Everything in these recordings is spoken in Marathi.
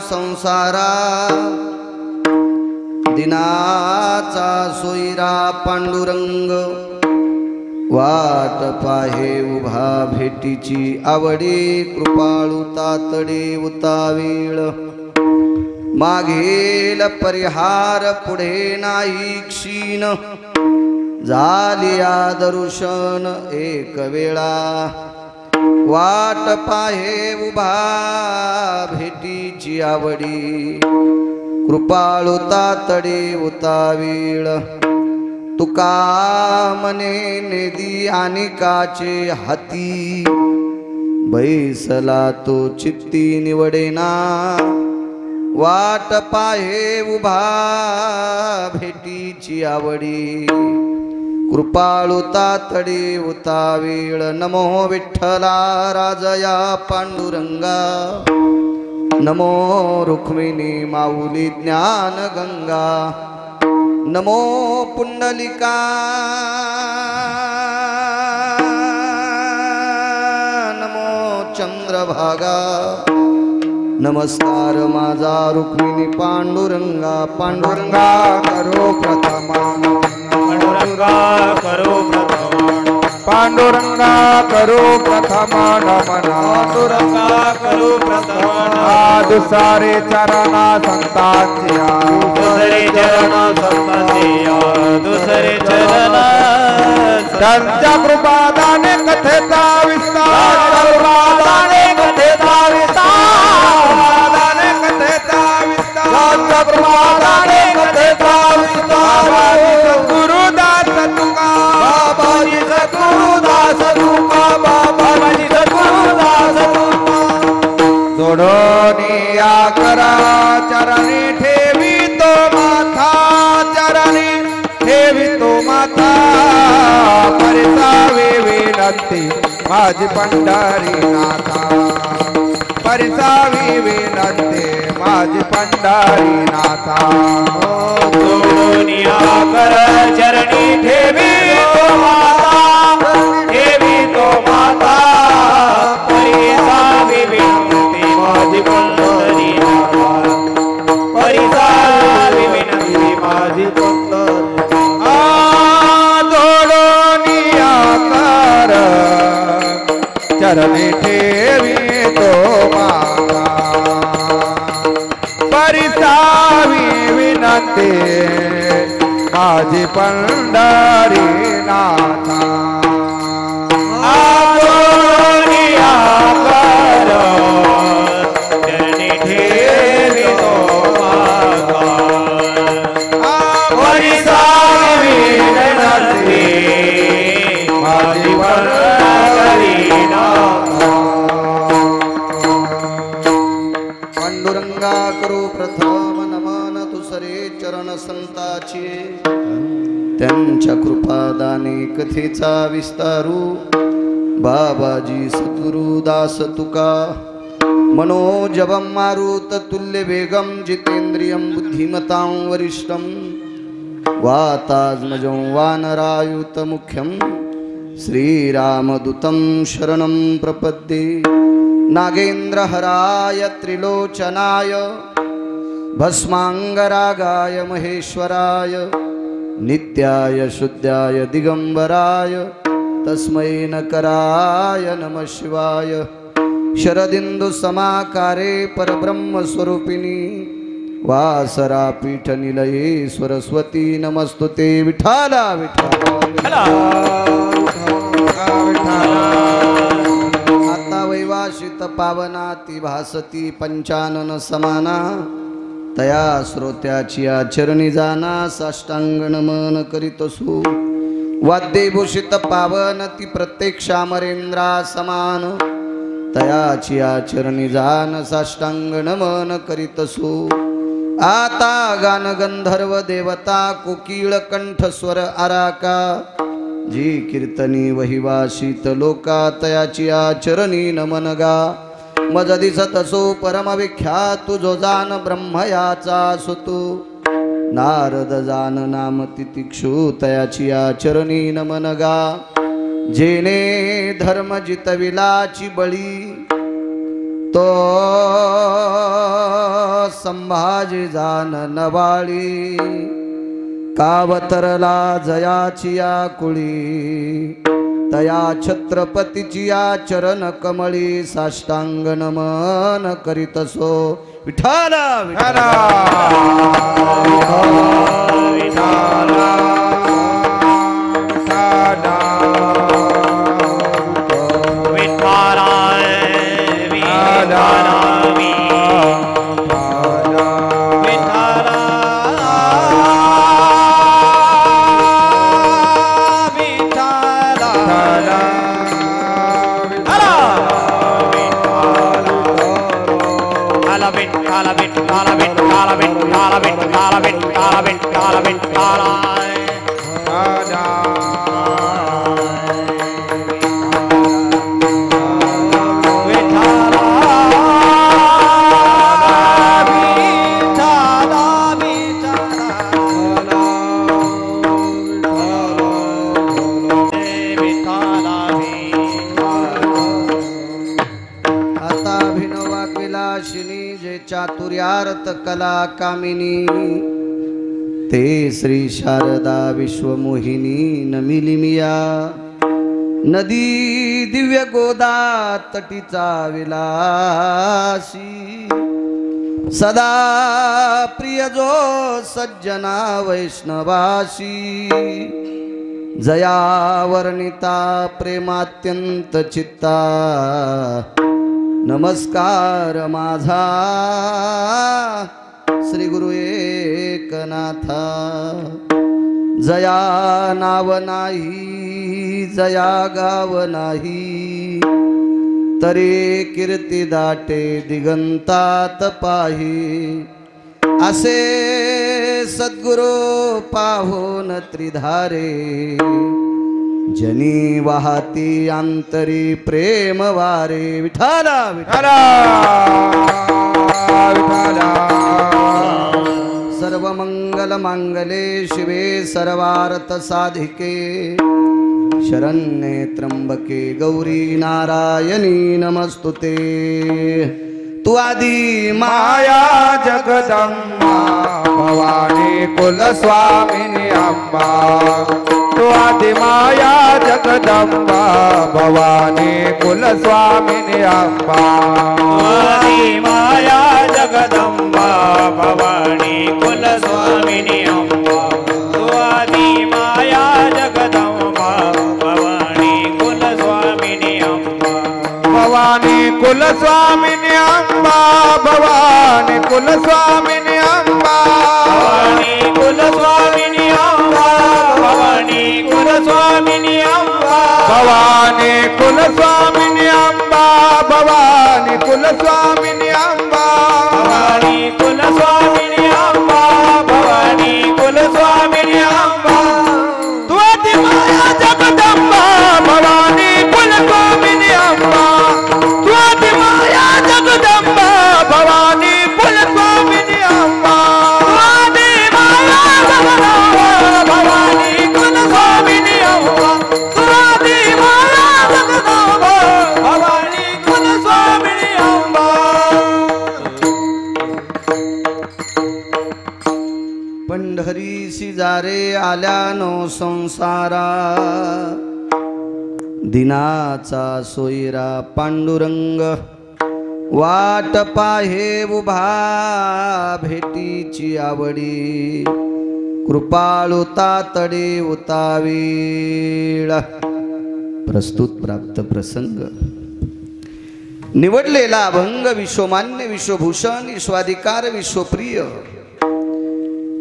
संसारा दिनाचा सोयरा पांडुरंग वाट पाहे उभा भेटीची आवडी कृपाळू तातडे उतावीळ मागेल परिहार पुढे नाही क्षीण झालिया दर्शन एक वेळा वाट पाहे उभा भेटीची आवडी कृपाळू तातडे उतावीळ तुका मने नेदी अनेकाचे हाती बैसला तो चित्ती निवडेना वाट पाहे उभा भेटीची आवडी कृपाळू तातडे उतावीळ नमो विठ्ठला राजया पांडुरंगा नमो रुक्मिणी माऊली ज्ञान गंगा नमो पुंडलिका नमो चंद्रभागा नमस्कार माझा रुक्मिणी पांडुरंगा पांडुरंगा करो प्रथमा पांडुरंगा करो प्रथमा पांडुरंगा करो प्रथमा नमन पांडुरंगा करो प्रथमा दुसारे चरणा संतांच्या दुसरे चरण संतांच्या दुसरे चरण त्यांच्या कृपादाने कथेचा विस्तार कृपादाने कथेचा विस्तार कथेचा विस्तार कृपादाने कथेचा विस्तार गुरुदास तुका बाबाजी सद्गुरुदास तुका बाबाजी सद्गुरुदास तुका जोडोनिया करा चरणी ठेवी तो माथा चरणी ठेवी तो माथा परिसावे विनंती माझी पंढरी नाथा परिसावी विनंती माझी पंढरी नाथा जोडोनिया कर चरणी ठेवी तो माता ठेवी तो माता परिसावी विनंती माझी पंढरी नाथा परिसावी विनंती माझी पंढरी जोडोनिया कर चरणी ठेवी तो माता परिसावी विनंती माझी पंढरी नाथा जोडोनिया कर चरणी ठेवी तो माता परिसावी विनंती माझी पंढरी नाथा पांडुरंगा करू प्रथम नमन दुसरे चरण संताची त्यांच्या कृपादाने कथेचा विस्तारू बाबाजी सद्गुरु दास तुका मनोजवं मारुत तुल्य वेगं जितेंद्रियं बुद्धिमतां वरिष्ठं वातात्मजं वानरायुत मुख्यं श्रीरामदूतं शरणं प्रपद्ये नागेन्द्रहराय त्रिलोचनाय भस्मांगरागाय महेश्वराय नित्याय शुद्धाय दिगंबराय तस्मै नकराय नमः शिवाय शरदिंदु समाकारे परब्रह्म स्वरूपिणी वासरा पीठ निलये सरस्वती नमस्तुते विठाला विठाला आता वैवाशित पावनाती भासती पंचानन समाना तया श्रोत्याची आचरणी जाना साष्टांग नमन करीतसु वाद्यभूषित पावन ती प्रत्यक्ष अमरेंद्रा समान तयाची आचरणी जान साष्टांग नमन करीतसु आता गान गंधर्व देवता कोकिळ कंठस्वर आराका जी कीर्तनी वहिवा शीत लोका तयाची आचरणी नमन गा मज दिसत असो परम विख्यात तुझो जान ब्रह्मयाचा सुतू नारद जान नाम तितिक्षु तयाची आचरणी नमन गा जेने धर्म जितविलाची बळी तो संभाजी जान नवाळी कावतरला जयाची आकुळी तया छत्रपतीची चरण कमळी साष्टांग नमन करीतसो विठाला विठाला चातुर्यार्थ कला कामिनी ते श्री शारदा विश्वमोहिनी नमिलिमिया नदी दिव्य गोदा तटीचा विलासी सदा प्रिय जो सज्जना वैष्णवासी जया वर्णिता प्रेमात्यंत चित्ता नमस्कार माझा श्री गुरु एकनाथा जया नाव नाही जया गाव नाही तरी कीर्ती दाटे दिगंतात पाही असे सद्गुरु पाहोन त्रिधारे जनी वाहती अंतरी प्रेम वारे विठाला विठाला विठाला सर्व मंगल मांगले शिवे सर्वार्थ साधिके शरण्ये त्र्यंबके गौरी नारायणी नमस्तुते तू आदि माया जगदम्बा भवानी कुलस्वामिनी अंबा तू आदि माया जगदम्बा भवानी कुलस्वामिनी अंबा आदि माया जगदम्बा भवानी कुलस्वामिनी अंबा तू आदि माया जगदम्बा भवानी कुलस्वामिनी अंबा भवानी कुलस्वामिनी अंबा भवानी कुलस्वामिनी अंबा भवानी कुलस्वामिनी अंबा भवानी कुलस्वामिनी अंबा भवानी कुलस्वामिनी अंबा भवानी कुलस्वामिनी अंबा भवानी कुलस्वामिनी अंबा भवानी कुलस्वामिनी अंबा तू आदि माया जगदम्बा भवानी कुलस्वामिनी अंबा तू आदि माया जगदम्बा भवानी कुलस्वामिनी अंबा आदि माया जगदम्बा भवानी कुलस्वामिनी अंबा आदि माया जगदम्बा भवानी कुलस्वामिनी अंबा पंढरीसी जारे आल्यानो संसारा दिनाचा सोयरा पांडुरंग वाट पाहे उभा भेटीची आवडी कृपाळू तातडे उतावीळ प्रस्तुत प्राप्त प्रसंग निवडलेला अभंग विश्वमान्य विश्वभूषण विश्वाधिकार विश्वप्रिय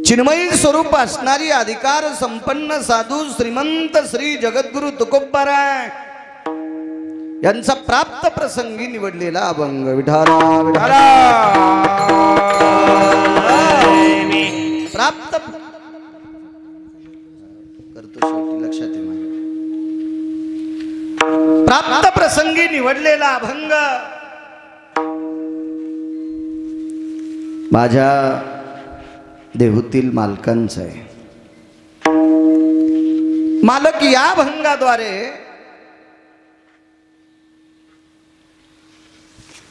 चिन्मयी स्वरूप असणारी अधिकार संपन्न साधू श्रीमंत श्री जगद्गुरु तुकोबाराय यांचा प्राप्त प्रसंगी निवडलेला अभंग विठाला विठाला प्राप्त करतो शेवटी लक्षात आहे माझ्या प्राप्त प्रसंगी निवडलेला अभंग माझ्या देहूतील मालकांचा आहे. मालक या अभंगाद्वारे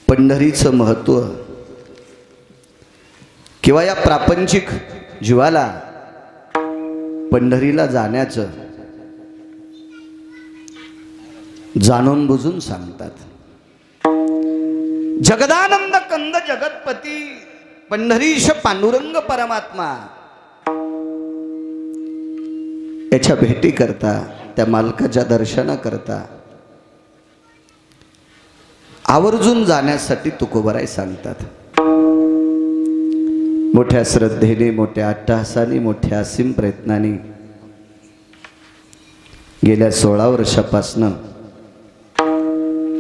पंढरीचं महत्व किंवा या प्रापंचिक जीवाला पंढरीला जाण्याचं जाणून बुजून सांगतात. जगदानंद कंद जगतपती पंढरीश पांडुरंग परमात्मा याच्या भेटी करता, त्या मालकाच्या दर्शना करता आवर्जून जाण्यासाठी तुकोबराय सांगतात. मोठ्या श्रद्धेने, मोठ्या अट्टहासाने, मोठ्या असीम प्रयत्नाने गेल्या 16 वर्षापासनं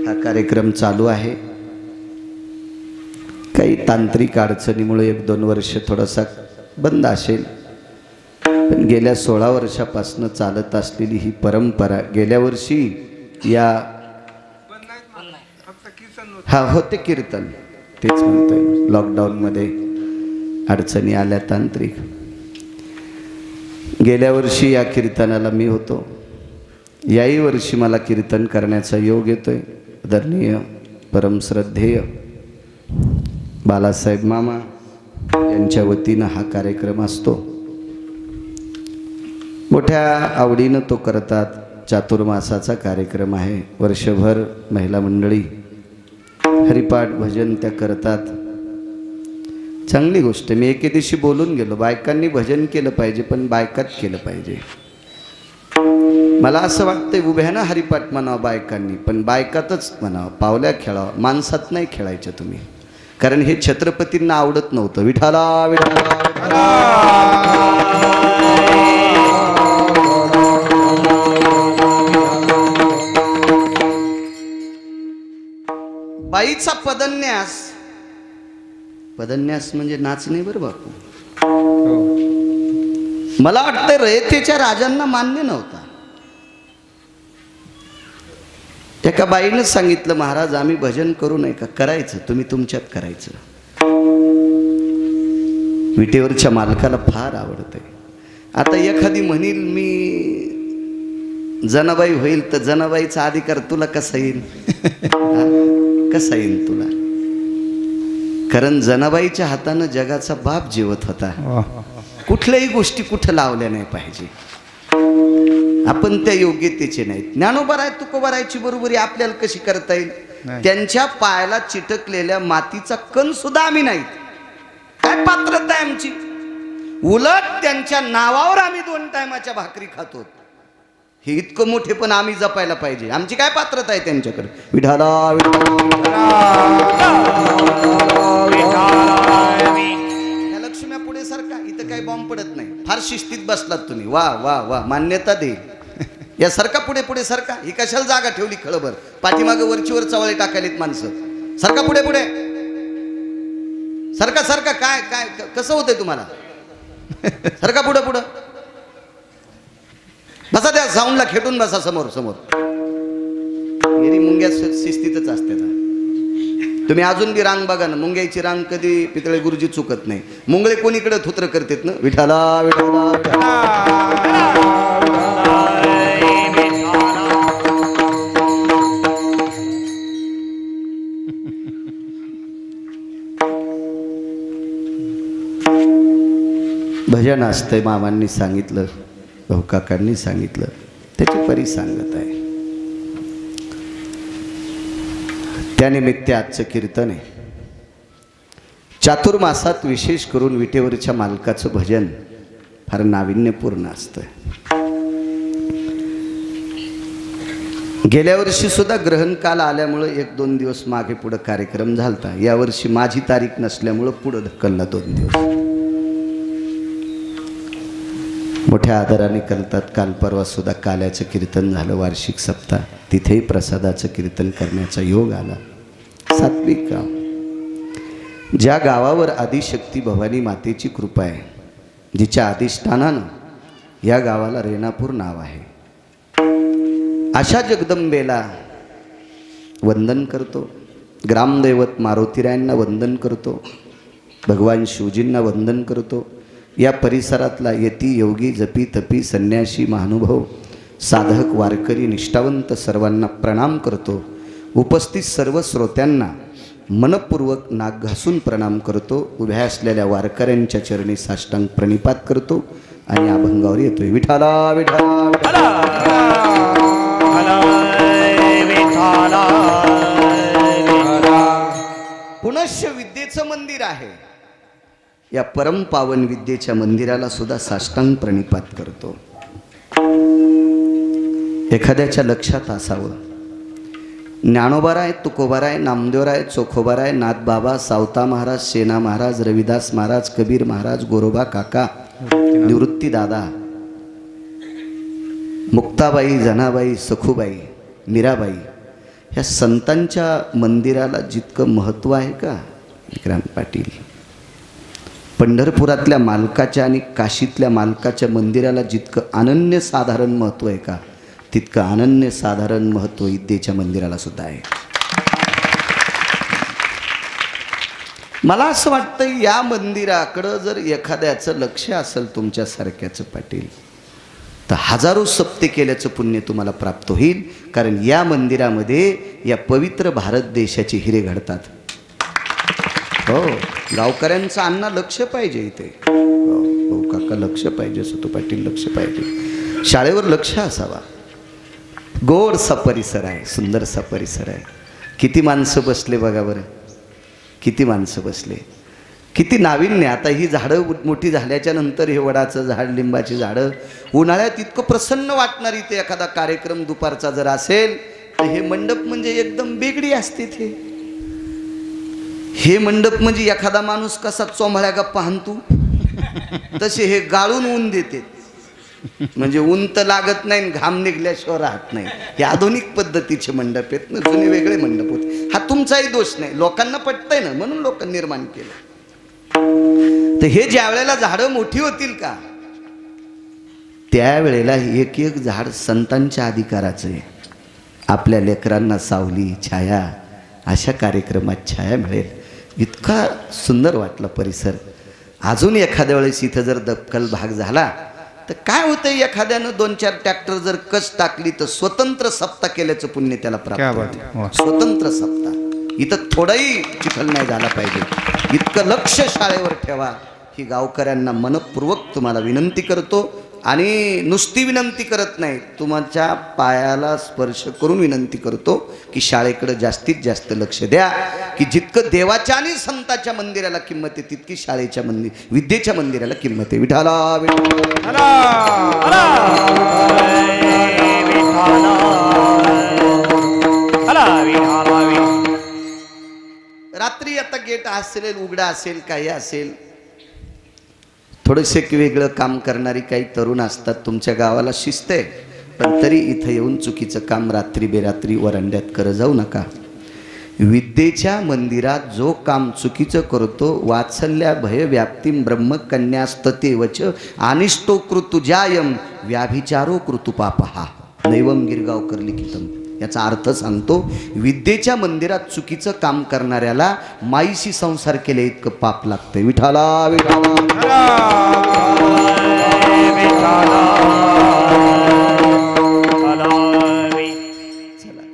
हा कार्यक्रम चालू आहे. काही तांत्रिक अडचणीमुळे 1-2 वर्ष थोडासा बंद असेल, पण गेल्या 16 वर्षापासून चालत असलेली ही परंपरा गेल्या वर्षी या होते कीर्तन, तेच म्हणतोय. लॉकडाऊनमध्ये अडचणी आल्या तांत्रिक. गेल्या वर्षी या कीर्तनाला मी होतो. याही वर्षी मला कीर्तन करण्याचा योग येतोय. आदरणीय परमश्रद्धेय बालासाहेब मामा यांच्या वतीनं हा कार्यक्रम असतो. मोठ्या आवडीनं तो करतात. चातुर्मासाचा कार्यक्रम आहे. वर्षभर महिला मंडळी हरिपाठ भजन त्या करतात. चांगली गोष्ट. मी एके दिवशी बोलून गेलो, बायकांनी भजन केलं पाहिजे, पण बायकात केलं पाहिजे. मला असं वाटतं उभ्यानं हरिपाठ म्हणावं बायकांनी, पण बायकातच म्हणावं. पावल्या खेळावं, माणसात नाही खेळायचं तुम्ही. कारण हे छत्रपतींना आवडत नव्हतं. विठाला विठाला बाईचा पदन्यास, पदन्यास म्हणजे नाच नाही बरं बापू. मला वाटतं रयतेच्या राजांना मान्य नव्हता. एका बाईनं सांगितलं, महाराज आम्ही भजन करू नये का? करायचं, तुम्ही तुमच्यात करायचं. विटेवरच्या मालकाला फार आवडतंय. आता एखादी म्हणील मी जनाबाई होईल, तर जनाबाईचा अधिकार तुला कसा येईल? कसा येईल तुला? कारण जनाबाईच्या हातानं जगाचा बाप जेवत होता. कुठल्याही गोष्टी कुठं लावल्या नाही पाहिजे. आपण त्या योग्यतेचे नाहीत. ज्ञानोबराय तुकोबरायची बरोबरी आपल्याला कशी करता येईल? त्यांच्या पायाला चिटकलेल्या मातीचा कण सुद्धा आम्ही नाहीत. काय पात्रता आहे आमची? उलट त्यांच्या नावावर आम्ही 2 टायमाच्या भाकरी खातो. हे इतकं मोठे पण आम्ही जपायला पाहिजे. आमची काय पात्रता आहे त्यांच्याकडे? विठाला या लक्ष्म्या पुढे सारखा. इथं काही बॉम्ब पडत नाही. फार शिस्तीत बसलात तुम्ही. वा वा वा, मान्यता देईल. या सारखा पुढे पुढे सारखा. ही कशाला जागा ठेवली खळभर? पाठीमागं वरचीवर चवळे टाकायलेत माणसं. सारखा पुढे पुढे सारखा सारखा. काय काय कसं होतंय तुम्हाला? सारखा पुढं पुढं बसा. त्या साऊंडला खेटून बसा समोर समोर. एरी मुंग्या शिस्तीतच असते. तुम्ही अजून बी रांग बघा ना. मुंग्याची रांग कधी पितळे गुरुजी चुकत नाही. मुंगळे कोणीकडे थुत्र करतात ना. विठाला विठाला भजन असतंय. मामांनी सांगितलं, भाऊकाकांनी सांगितलं, त्याची परी सांगत आहे. त्यानिमित्त आजचं कीर्तन आहे. चातुर्मासात विशेष करून विटेवरच्या मालकाचं भजन फार नाविन्यपूर्ण असतं. गेल्या वर्षी सुद्धा ग्रहणकाल आल्यामुळं 1-2 दिवस मागे पुढं कार्यक्रम झालता. यावर्षी माझी तारीख नसल्यामुळं पुढं ढकलला 2 दिवस. मोठ्या आदराने करतात. काल परवा सुद्धा काल्याचं कीर्तन झालं, वार्षिक सप्ताह. तिथेही प्रसादाचं कीर्तन करण्याचा योग आला. सात्विक गाव, ज्या गावावर आदिशक्ती भवानी मातेची कृपा आहे, जिच्या अधिष्ठानानं या गावाला रेणापूर नाव आहे, अशा जगदंबेला वंदन करतो. ग्रामदैवत मारुतीरायांना वंदन करतो. भगवान शिवजींना वंदन करतो. या परिसरातला यती योगी जपी तपी संन्यासी महानुभाव साधक वारकरी निष्ठावंत सर्वांना प्रणाम करतो. उपस्थित सर्व श्रोत्यांना मनपूर्वक नाक घासून प्रणाम करतो. उभ्या असलेल्या वारकऱ्यांच्या चरणी साष्टांग प्रणिपात करतो आणि अभंगावर येतोय. विठाला विठाला पुनश्च विद्येचं मंदिर आहे. या परम पावन विद्येच्या मंदिराला सुद्धा साष्टांग प्रणिपात करतो. एखाद्याच्या लक्षात असावं, ज्ञानोबाराय, तुकोबाराय, नामदेवराय, चोखोबाराय, नाथबाबा, सावता महाराज, सेना महाराज, रविदास महाराज, कबीर महाराज, गोरोबा काका, निवृत्ती दादा, मुक्ताबाई, जनाबाई, सखूबाई, मीराबाई, ह्या संतांच्या मंदिराला जितकं महत्त्व आहे का विक्रांत पाटील, पंढरपुरातल्या मालकाच्या आणि काशीतल्या मालकाच्या मंदिराला जितकं अनन्यसाधारण महत्त्व आहे का, तितकं अनन्यसाधारण महत्त्व विद्येच्या मंदिराला सुद्धा आहे. मला असं वाटतं या मंदिराकडं जर एखाद्याचं लक्ष असेल तुमच्यासारख्याचं पाटील, तर हजारो सप्ते केल्याचं पुण्य तुम्हाला प्राप्त होईल. कारण या मंदिरामध्ये या पवित्र भारत देशाचे हिरे घडतात. हो, गावकऱ्यांचं अण्णा लक्ष पाहिजे इथे. हो काका लक्ष पाहिजे, सतू पाटील लक्ष पाहिजे, शाळेवर लक्ष असावा. गोडसा परिसर आहे, सुंदरसा परिसर आहे. किती माणसं बसले बघा बरं, किती माणसं बसले, किती नाविन्य. आता ही झाडं मोठी झाल्याच्या नंतर हे वडाचं झाड, लिंबाची झाडं, उन्हाळ्यात इतकं प्रसन्न वाटणार. इथे एखादा कार्यक्रम दुपारचा जर असेल तर हे मंडप म्हणजे एकदम बेगडी असते. हे मंडप म्हणजे एखादा माणूस कसा चोंभाळ्या गप्पा हाणतो तसे हे गाळून ऊन देते. म्हणजे ऊन तर लागत नाही, घाम निघल्याशिवाय राहत नाही. हे आधुनिक पद्धतीचे मंडप आहेत ना, जुने वेगळे मंडप होते. हा तुमचाही दोष नाही, लोकांना पटतंय ना म्हणून लोकांनी निर्माण केलं. तर हे ज्या वेळेला झाडं मोठी होतील का, त्यावेळेला एक एक झाड संतांच्या अधिकाराचं आहे. आपल्या लेकरांना सावली, छाया, अशा कार्यक्रमात छाया मिळेल. इतका सुंदर वाटला परिसर. अजून एखाद्या वेळेस इथं जर दखल भाग झाला तर काय होतं, एखाद्यानं 2-4 ट्रॅक्टर जर कच टाकली तर स्वतंत्र सप्ताह केल्याचं पुण्य त्याला प्राप्त होतं. स्वतंत्र सप्ताह. इथं थोडाही चिखल नाही झाला पाहिजे, इतकं लक्ष शाळेवर ठेवा ही गावकऱ्यांना मनपूर्वक तुम्हाला विनंती करतो. आणि नुसती विनंती करत नाही, तुमच्या पायाला स्पर्श करून विनंती करतो की शाळेकडे जास्तीत जास्त लक्ष द्या. की जितकं देवाच्या आणि संताच्या मंदिराला किंमत आहे तितकी शाळेच्या विद्येच्या मंदिराला किंमत आहे. विठाला रात्री आता गेट असेल, उघडा असेल, काही असेल, थोडेसे वेगळं काम करणारी काही तरुण असतात. तुमच्या गावाला शिस्त आहे, पण तरी इथं येऊन चुकीचं काम रात्री बेरात्री वरांड्यात करत जाऊ नका. विद्येच्या मंदिरात जो काम चुकीचं करतो, वात्सल्या भय व्याप्तीम ब्रह्मकन्यास्ततेवच अनिष्टो कृतुजायम व्याभिचारो कृतुपापहा नैवम गिरगावकर लिखितम. याचा अर्थ सांगतो, विद्येच्या मंदिरात चुकीचं काम करणाऱ्याला माईशी संसार केले इतकं पाप लागतंय. विठाला चला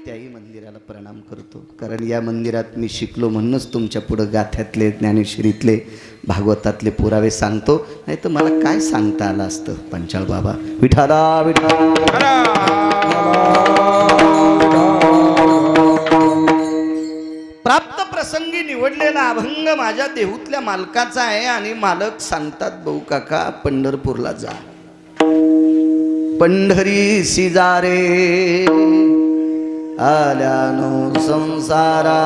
त्याही मंदिराला प्रणाम करतो. कारण या मंदिरात मी शिकलो म्हणूनच तुमच्या पुढं गाथ्यातले, ज्ञानेश्वरीतले, भागवतातले पुरावे सांगतो. नाही तर मला काय सांगता आलं असतं पंचाळ बाबा. विठाला प्राप्त प्रसंगी निवडलेला अभंग माझ्या देहूतल्या मालकाचा आहे. आणि मालक सांगतात, भाऊ काका पंढरपूरला जा, पंढरी सिजारे आल्यानो संसारा.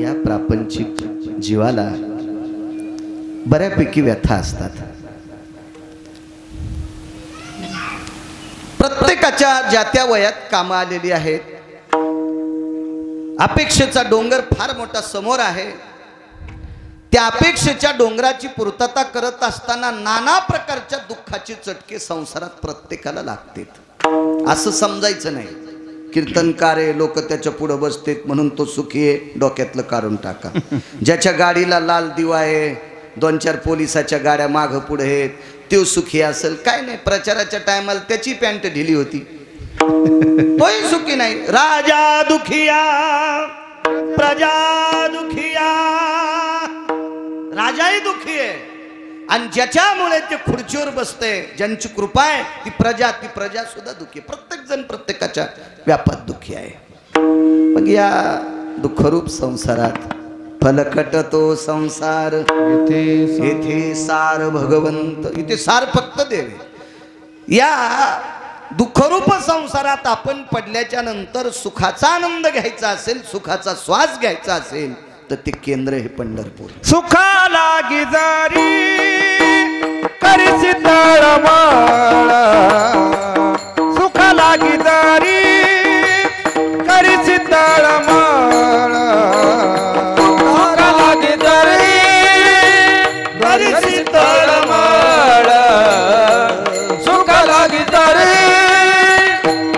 या प्रापंचिक जीवाला बऱ्यापैकी व्यथा असतात. प्रत्येकाच्या ज्या त्या वयात कामं आलेली आहेत. अपेक्षेचा डोंगर फार मोठा समोर आहे. त्या अपेक्षेच्या डोंगराची पूर्तता करत असताना नाना प्रकारच्या दुःखाचे चटके संसारात प्रत्येकाला लागतात असं समजायचं नाही. कीर्तनकार आहे, लोक त्याच्या पुढे बसतात म्हणून तो सुखी आहे, डोक्यातलं काढून टाका. ज्याच्या गाडीला लाल दिवा आहे, 2-4 पोलिसाच्या गाड्या मागं पुढे आहेत, तो सुखी असेल. काय नाही, प्रचाराच्या टायमाला त्याची पॅन्ट ढिली होती, तोही सुखी नाही. राजा दुखिया प्रजा दुखिया, राजाही दुखी आहे आणि ज्याच्यामुळे ते खुर्चीवर बसते, ज्यांची कृपा आहे ती प्रजा सुद्धा दुखी आहे. प्रत्येक जण प्रत्येकाच्या व्यापात दुखी आहे. मग या दुःखरूप संसारात फलकट तो संसार येथे सार भगवंत, इथे सार फक्त देवे. या दुःखरूप संसारात आपण पडल्याच्या नंतर सुखाचा आनंद घ्यायचा असेल, सुखाचा श्वास घ्यायचा असेल तर ते केंद्र हे पंढरपूर. सुखा लागी जरी करीसी तळमळ, सुखा लागी जरी करीसी तळमळ, सुखा लागी जरी करीसी तळमळ, सुखा लागी जरी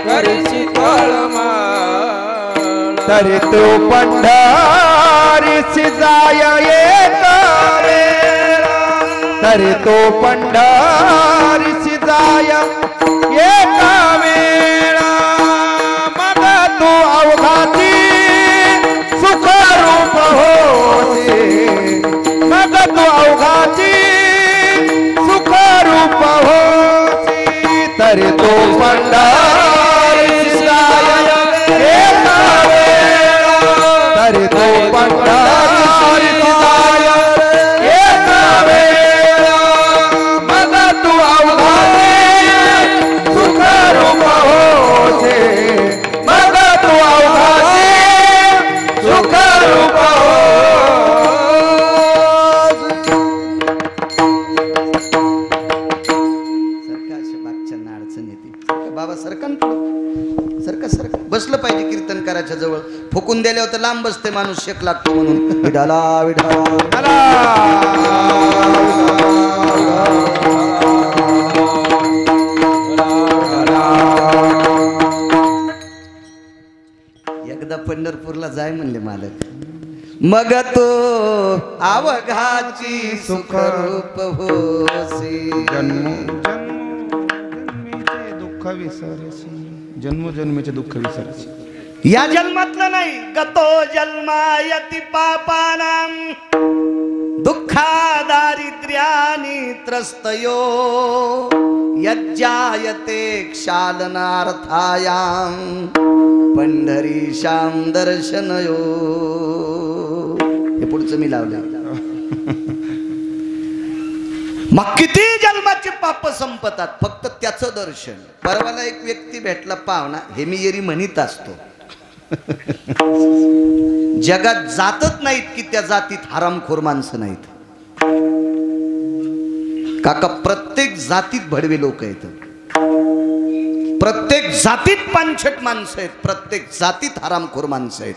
करीसी तळमळ, तरी तू पंढरीसी जाय एक वेळा, तरी तो पंढरीसी जाय एक वेळा. मग तू अवघाती सुख रूप होसी, मग तू अवघाती सुख रूप होसी, तरी तो पंढरीसी जाय एक वेळा, तरी तो पंढरीसी जाय एक वेळा. मग तू अवघाती सुख रूप होसी, मग तू अवघाती सुख रूप सरका अशा बागच्यांना अडचण येते. बाबा सरकन सरका सरका बसलं पाहिजे कीर्तनकाराच्या जवळ. फुकून दिल्यावर तर लांब बसते माणूस, शेक लागतो म्हणून. विठाला विठाला एकदा पंढरपूरला जाय म्हणले मालक. मग तो अवघाची सुखरूप होसी, जन्मोजन्मीचे दुःख विसरसी, जन्मोजन्मीचे दुःख विसरसी. या जन्मातलं नाही, गतो जन्मायति पापानां दुःखा दारिद्र्यानि त्रस्तयो यज्जायते क्षालनार्थायां पंढरीशां दर्शनयो. हे पुढचं मी लावलं. मग किती जन्माचे पाप संपतात फक्त त्याचं दर्शन. परवाला एक व्यक्ती भेटला पाहुणा, हे मी येरी म्हणत असतो. जगात जातच नाहीत की त्या जातीत हरामखोर माणसं नाहीत. काका प्रत्येक जातीत भडवे लोक आहेत, प्रत्येक जातीत पानछट माणसं आहेत, प्रत्येक जातीत हरामखोर माणसं आहेत,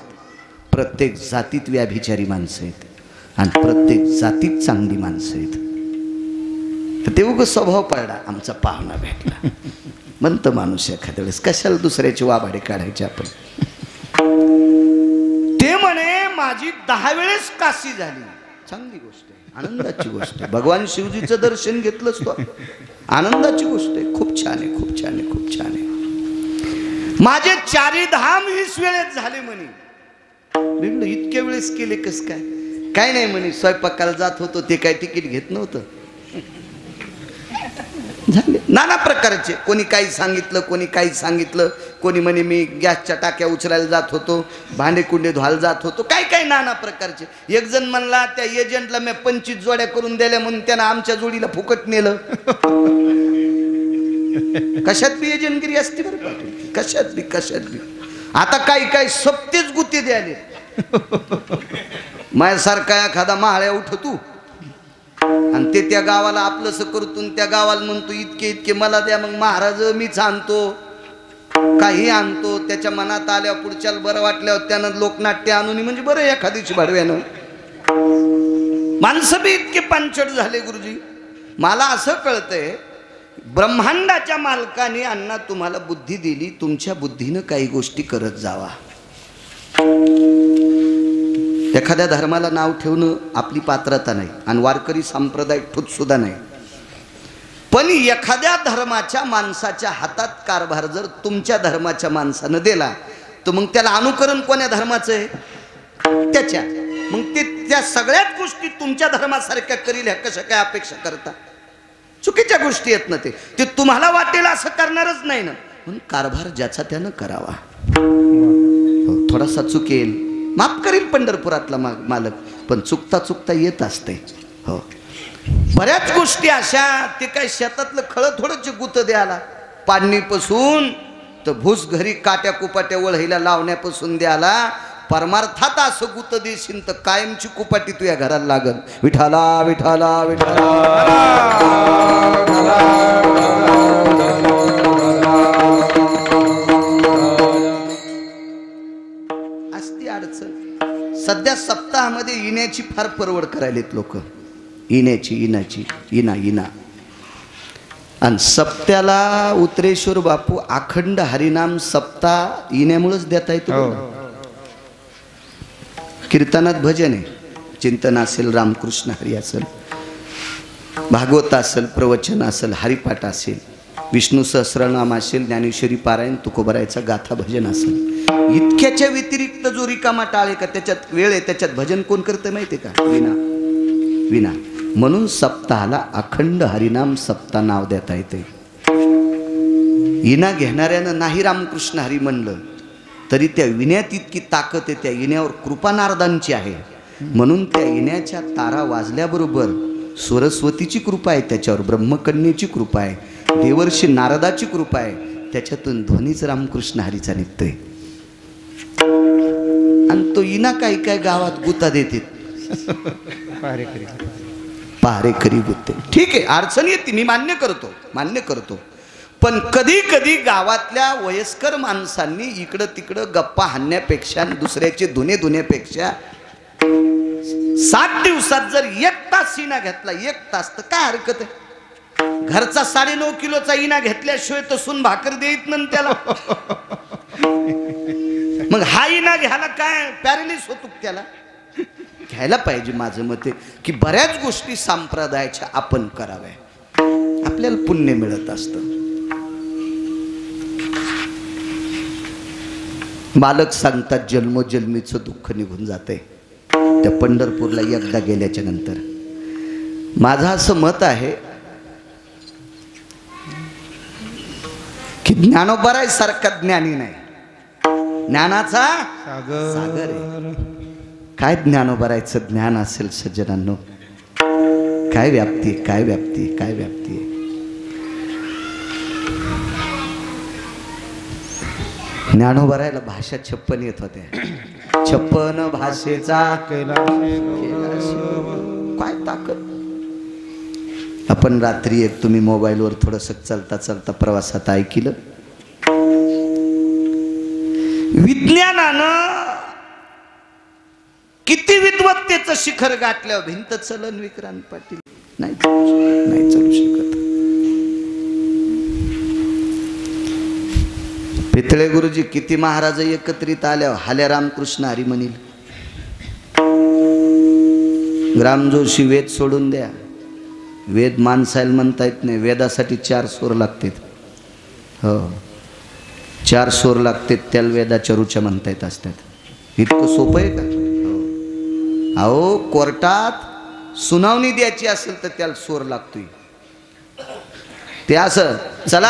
प्रत्येक जातीत व्याभिचारी माणसं आहेत आणि प्रत्येक जातीत चांगली माणसं आहेत. तर ते उग स्वभाव पडला, आमचा पाहुणा भेटला म्हणतं माणूस एखाद्या वेळेस कशाला दुसऱ्याची वाभाडे काढायचे आपण. ते म्हणे माझी 10 वेळेस काशी झाली. चांगली गोष्ट आहे, आनंदाची गोष्ट आहे. भगवान शिवजीचं दर्शन घेतलंच तो, आनंदाची गोष्ट आहे. खूप छान आहे, खूप छान आहे, खूप छान आहे. माझे 4 धाम 20 वेळेस झाले म्हणे. इतक्या वेळेस केले कस काय? काय नाही म्हणे, स्वयंपाकाला जात होतो ते काय तिकीट घेत नव्हतं. झाले नाना प्रकारचे, कोणी काही सांगितलं, कोणी काही सांगितलं, कोणी म्हणे मी गॅसच्या टाक्या उचलायला जात होतो, भांडे कुंडे धुवायला जात होतो, काय काय नाना प्रकारचे. एक जण म्हणला त्या एजंटला मी 25 जोड्या करून दिल्या म्हणून त्यानं आमच्या जोडीला फुकट नेलं. कशात बी एजंटगिरी असते बरं पाटील, कशात बी कशात बी. आता काही काही सप्तेच गुत्ते द्याले. माझ्यासारखा एखादा महाळ्या उठतो आणि ते त्या गावाला आपलंसं करतो, त्या गावाला म्हणतो इतके इतके मला द्या. मग महाराज मीच आणतो, काही आणतो. त्याच्या मनात आल्यावर पुढच्याला बरं वाटल्यावर त्यानं लोकनाट्य आणून म्हणजे बरं एखादीची भाडव्यानं. माणसं बी इतके पांचट झाले गुरुजी. मला असं कळतंय ब्रह्मांडाच्या मालकाने अण्णा तुम्हाला बुद्धी दिली, तुमच्या बुद्धीनं काही गोष्टी करत जावा. एखाद्या धर्माला नाव ठेवणं आपली पात्रता नाही आणि वारकरी सांप्रदायिक ठूत सुद्धा नाही. पण एखाद्या धर्माच्या माणसाच्या हातात कारभार जर तुमच्या धर्माच्या माणसानं दिला तर मग त्याला अनुकरण कोण्या धर्माचं आहे? त्याच्या. मग ते त्या सगळ्याच गोष्टी तुमच्या धर्मासारख्या करील ह्या कशा काय अपेक्षा करता? चुकीच्या गोष्टी आहेत ना. ते तुम्हाला वाटेल असं करणारच नाही ना. म्हणून कारभार ज्याचा त्यानं करावा. थोडासा चुकेल, माफ करील पंढरपुरातला मालक, पण चुकता चुकता येत असते. हो, बऱ्याच गोष्टी अशा, ते काय शेतातलं खळं थोडंच गुत द्याला, पाडणीपासून तर भूस घरी काट्या कुपाट्या वळहीला लावण्यापासून द्याला, परमार्थात असं गुत देशील तर कायमची कुपाटी तुझ्या घराला लागल. विठाला विठाला विठाला असती अडचण. सध्या सप्ताहामध्ये येण्याची फार परवड करायलेत लोक. येण्याची इना आणि सप्त्याला उत्रेश्वर बापू अखंड हरिनाम सप्ताह येण्यामुळेच देता येतो. कीर्तनात भजन आहे, चिंतन असेल, रामकृष्ण हरी असेल, भागवत असेल, प्रवचन असेल, हरिपाठ असेल, विष्णू सहस्रनाम असेल, ज्ञानेश्वरी पारायण, तुकोबरायचा गाथा भजन असेल. इतक्याच्या व्यतिरिक्त जो रिकामा टाळे का त्याच्यात वेळ आहे, त्याच्यात भजन कोण करतं माहिती आहे का? विना. म्हणून सप्ताहाला अखंड हरिनाम सप्ताह नाव देता येते. इना घेणाऱ्यानं नाही रामकृष्ण हरी म्हणलं तरी त्या विण्यात इतकी ताकद आहे, त्या इण्यावर कृपा नारदांची आहे. म्हणून त्या इण्याच्या तारा वाजल्याबरोबर सरस्वतीची कृपा आहे त्याच्यावर, ब्रह्मकन्येची कृपा आहे, देवर्षी नारदाची कृपा आहे, त्याच्यातून ध्वनीच रामकृष्ण हरीचा निघतोय. आणि तो इना काही काय गावात गुता देते, पहारेकरी गुत्ते. ठीक आहे, अडचण येते, मी मान्य करतो. पण कधी कधी गावातल्या वयस्कर माणसांनी इकडं तिकडं गप्पा हाणण्यापेक्षा, दुसऱ्याचे धुणे धुण्यापेक्षा 7 दिवसात जर 1 तास इना घेतला, 1 तास, तर काय हरकत आहे? घरचा 9.5 किलोचा इना घेतल्याशिवाय तर सून भाकर देत ना त्याला. मग हा इना घ्यायला काय पॅरालिस होतो त्याला? घ्यायला पाहिजे. माझं मत आहे की बऱ्याच गोष्टी संप्रदायाच्या आपण कराव्या, आपल्याला पुण्य मिळत असतं. मालक सांगतात जन्मोजन्मीचं दुःख निघून जाते त्या पंढरपूरला एकदा गेल्याच्या नंतर. माझं असं मत आहे की ज्ञानोबराय सारखा ज्ञानी नाही, ज्ञानाचा सागर आहे. काय ज्ञानोबरायचं ज्ञान असेल सज्जनांनो, काय व्याप्ती, काय व्याप्ती, काय व्याप्ती आहे. ज्ञानोबरायला भाषा 56 येत होत्या. 56 भाषेचा काय ताकद. आपण रात्री एक तुम्ही मोबाईलवर थोडंसं चालता चालता प्रवासात ऐकलं, विज्ञानानं किती विद्वत्तेचं शिखर गाठल्यावर भिंत चलन विक्रांत पाटील नाही चालू शकत. पितळे गुरुजी किती महाराज एकत्रित आल्यावर हाल्या रामकृष्ण हरी म्हणील. ग्रामजोशी वेद सोडून द्या, वेद माणसाला म्हणता येत नाही, वेदासाठी 4 स्वर लागतात. हो, 4 स्वर लागतात, त्याला वेदाच्या रुच्या म्हणता येत असतात. इतकं सोपं आहे का? अहो, कोर्टात सुनावणी द्यायची असेल तर त्याला स्वर लागतोय. ते असं चला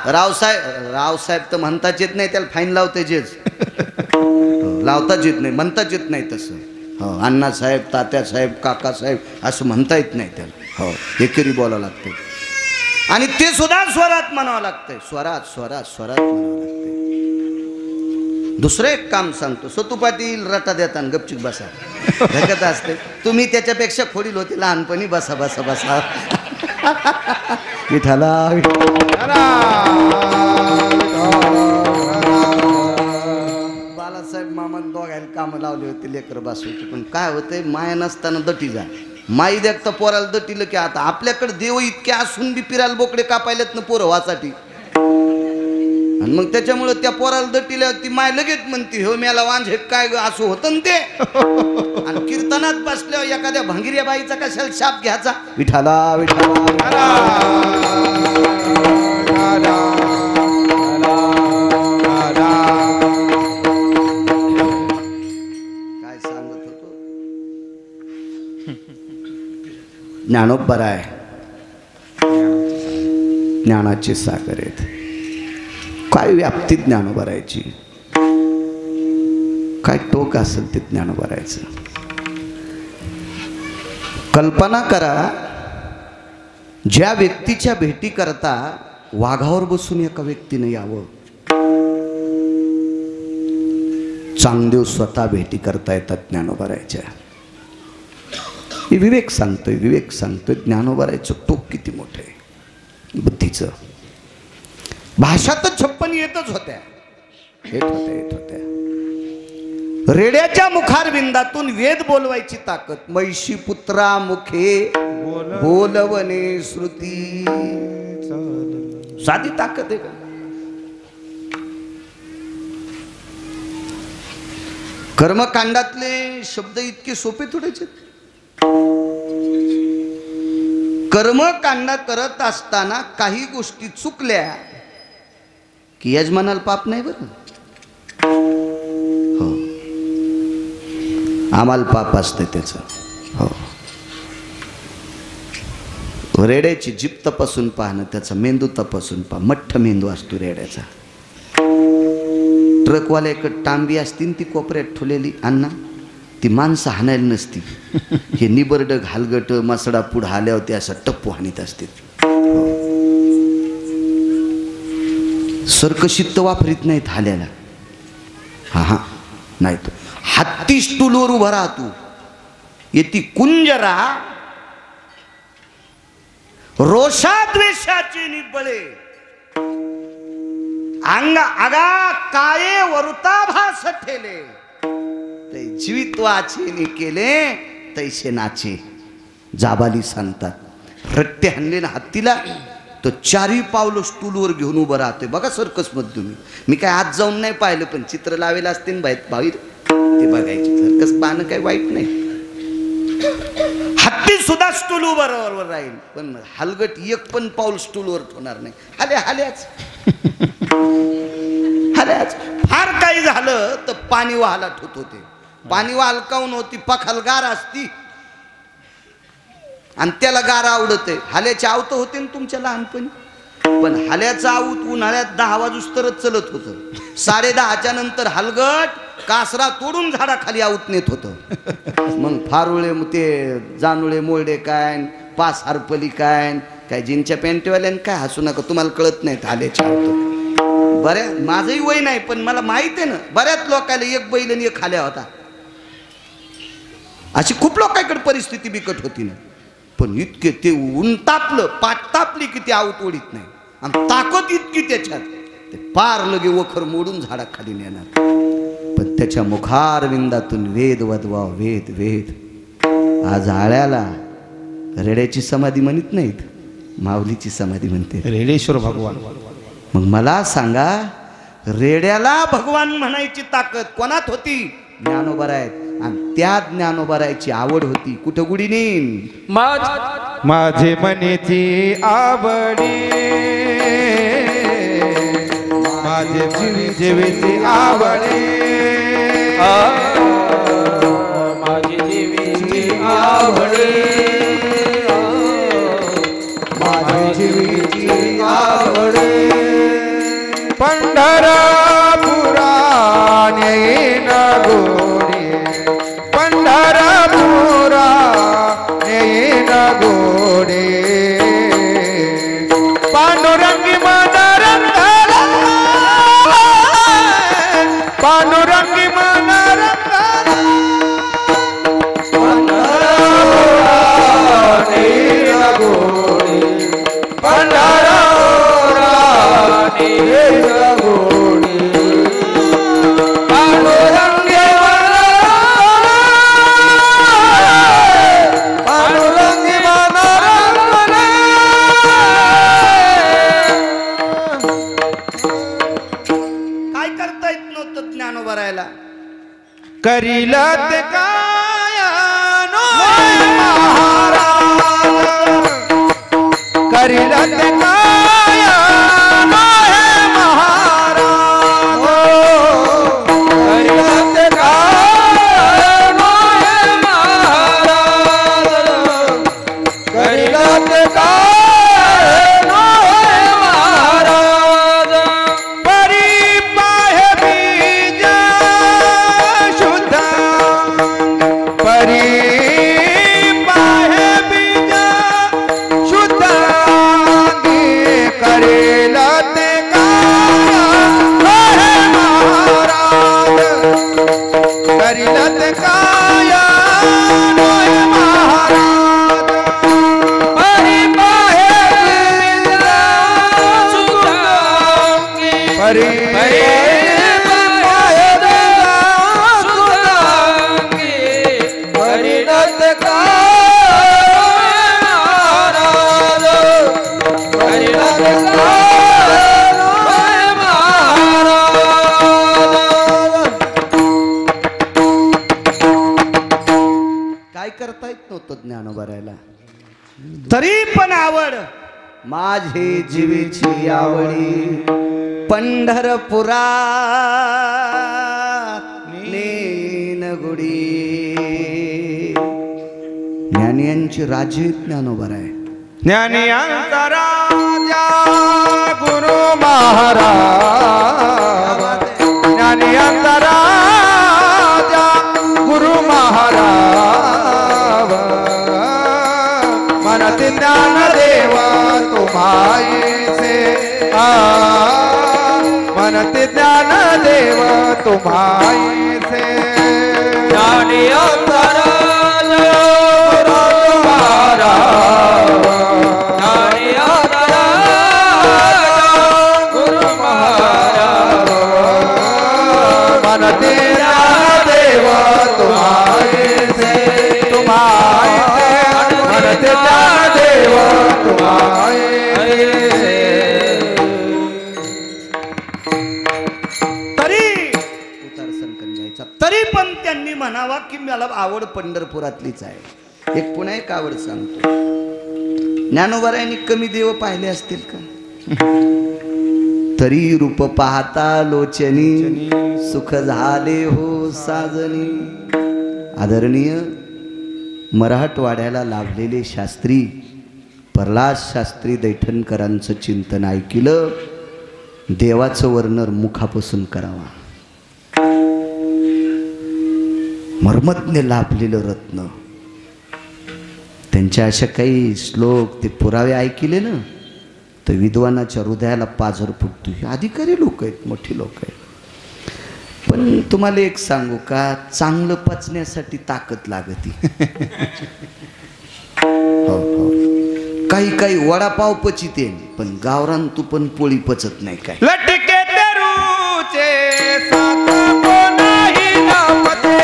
रावसाहेब तर म्हणताच येत नाही, त्याला फाईन लावते जेच. लावताच येत नाही, म्हणताच येत नाही तसं. हो, अण्णासाहेब, तात्यासाहेब, काकासाहेब असं म्हणता येत नाही त्याला. हो, एकेरी बोलावं लागते आणि ते सुद्धा स्वरात म्हणावं लागतंय. स्वरात म्हणावं लागतंय. दुसरं एक काम सांगतो, सतू पाटील रटा देता गपचिक बसा धकत असते. तुम्ही त्याच्यापेक्षा खोडील होते लहानपणी. बसा बसा बसा. विठाला बालासाहेब मामा दोघायला कामं लावली होती लेकर बसवायची. पण काय होतंय, माया नसताना दटी जा. माई देखता पोराला दटीलं की आता आपल्याकडे देव इतके असून बी पिराला बोकडे कापायलेत ना पोरं वासाठी. आणि मग त्याच्यामुळे त्या पोराला दटील्या ती माय लगेच म्हणते हो मेला वांझे काय असं होतं ना ते. आणि कीर्तनात बसल्यावर एखाद्या भांगिऱ्या बाईचा कशाला शाप घ्यायचा. विठाला विठाला काय सांगत होतो. ज्ञानोबा आहे, ज्ञानाचे सागर आहेत. काय व्याप्ती ज्ञानोबा राहायची, काय टोक असेल ते ज्ञानोबा राहायचं. कल्पना करा, ज्या व्यक्तीच्या भेटी करता वाघावर बसून एका व्यक्तीने यावं. चांगदेव स्वतः भेटी करता येतात ज्ञानोबा राहायच्या. मी विवेक सांगतोय ज्ञानोबा राहायचं टोक किती मोठं आहे बुद्धीचं. भाषा तर 56 येतच होत्या. रेड्याच्या मुखारविंदातून वेद बोलवायची ताकद. मैशी पुत्रा मुखे बोलवणे श्रुती. साधी ताकद आहे का. कर्मकांडातले शब्द इतके सोपे थोडेच. कर्मकांड करत असताना काही गोष्टी चुकल्या की यजमानाला पाप नाही बरं. हो, आम्हाला पाप असते त्याचं. हो, रेड्याची जीभ तपासून पाहणं, त्याचा मेंदू तपासून पहा. मठ्ठ मेंदू असतो रेड्याचा. ट्रकवाल्याकडे टांबी असती ती कोपऱ्यात ठेवलेली अण्णा, ती माणसं हाणायला नसती. हे निबर्ड घालगट मसडा पुढं आल्यावर ते असं टप्पू हाणीत असते. सर्कशित्त वापरीत नाहीत हाल्याला. हा नाही तो हत्ती स्टूलवर उभा राहतो. येती कुंजरा रोषाद्वेषाची निबळे अंग आगा काये वरुताभास ठेले. ते जीवित्वाचे केले तैसे नाचे. जाबाली सांगतात. रट्टे हाणले ना हत्तीला तो 4 पावलं स्टूलवर घेऊन उभं राहतोय. बघा सर्कस मध्ये तुम्ही. मी काय आज जाऊन नाही पाहिलं, पण चित्र लावेलं असते ना बाहेर ते बघायचे. सर्कस पाहणं काही वाईट नाही. हत्ती सुद्धा स्टूल बरोबर राहील, पण हलगट एक पण पाऊल स्टूलवर ठेवणार नाही. हाल्याच फार काही झालं तर पाणी व्हायला ठेवत होते. पाणी वालकावून होती, पखाल गार असती आणि त्याला गार आवडत आहे. हाल्याचे आवत होते ना तुमच्या लहानपणी. पण हाल्याचं आवत उन्हाळ्यात 10 वाजूस्तरच चलत होतं. 10:30च्या नंतर हलगट कासरा तोडून झाडाखाली आवत नेत होतं. मग फारुळे ते जानुळे मोरडे काय, पास हरपली काय जीनच्या पॅन्टवाल्यान काय हसू नका, तुम्हाला कळत नाहीत हाल्याचे आवत. बऱ्या माझंही वय नाही, पण मला माहित आहे ना, बऱ्याच लोकांना एक बैल आणि एक हाल्या होता. अशी खूप लोकांकडे परिस्थिती बिकट होती ना. पण इतके ते ऊन तापलं, पाठ तापली की ते आवत ओढीत नाही. आणि ताकद इतकी त्याच्यात, ते पार लगे वखर मोडून झाडाखाली नेणार. पण त्याच्या मुखारविंदातून वेद वदवा वेद वेद. आज आळ्याला रेड्याची समाधी म्हणत नाहीत, माऊलीची समाधी म्हणते. रेडेश्वर भगवान. मग मला सांगा, रेड्याला भगवान म्हणायची ताकद कोणात होती? ज्ञानोबा आहेत. आणि त्या ज्ञानोबा रायची आवड होती कुठं गुढीनीन. माझे मनेची आवडी, माझे जीवेची आवडी, माझी जीवेची आवडी, माझी जीवेची आवडी. पंढरपुरा नेईन गोडी, पंढरपुरा नेईन गोडी. पांडुरंगी मन रंगाला, पांडुरंगी मन रंगाला. पंढरपुरा नेईन गोडी, पंढरपुरा नेईन गोडी. पांडुरंगी करील ते काय नो महाराज करील ते काय नो महाराज करील ते काय नो महाराज करील ते काय नो महाराज परी पाहे बीज शुद्ध परी पाहे बीज शुद्ध करेल ते काय महाराज करील ते काय महाराज परी पाहे बीज शुद्ध परी काय करता येत नव्हतं ज्ञानोबारायला, तरी पण आवड माझे जीवेची आवडी पंढरपुरात नेनगुडी. ज्ञानियांची राजे ज्ञानोबाराय. ज्ञानी अंतराजा गुरु महाराज ज्ञानी अंतराजा गुरु महाराज मनते ज्ञान देवा तुम्हारे मनते ज्ञान देव तुम्हारे ज्ञानी अंतराजा गुरु महाराज ज्ञानी अंतराजा गुरु महाराज मनते ज्ञान देव तुम्हारे मनते ज्ञान देव तुम्हारे. तरी उतार संकन घ्यायचा, तरी पण त्यांनी म्हणावा की मला आवड पंढरपुरातलीच आहे. एक पुन्हा एक आवड सांगतो. ज्ञानोबारायांनी कमी देव पाहिले असतील का? तरी रूप पाहता लोचनी सुख झाले हो साजनी. आदरणीय मराठवाड्याला लाभलेले शास्त्री प्रल्हाद शास्त्री दैठणकरांचं चिंतन ऐकलं. देवाचं वर्णन मुखापासून करावा. मर्मज्ञ लाभलेलं रत्न. त्यांच्या अशा काही श्लोक ते पुरावे ऐकले ना तर विद्वानाच्या हृदयाला पाझर फुटतो. हे अधिकारी लोक आहेत, मोठी लोक आहेत. पण तुम्हाला एक सांगू का, चांगलं पचण्यासाठी ताकद लागती. हो हो, काही काही वडापाव पचिते पण गावरान तू पण पोळी पचत नाही. काय लटके तेरूचे सात को नाही ना पचे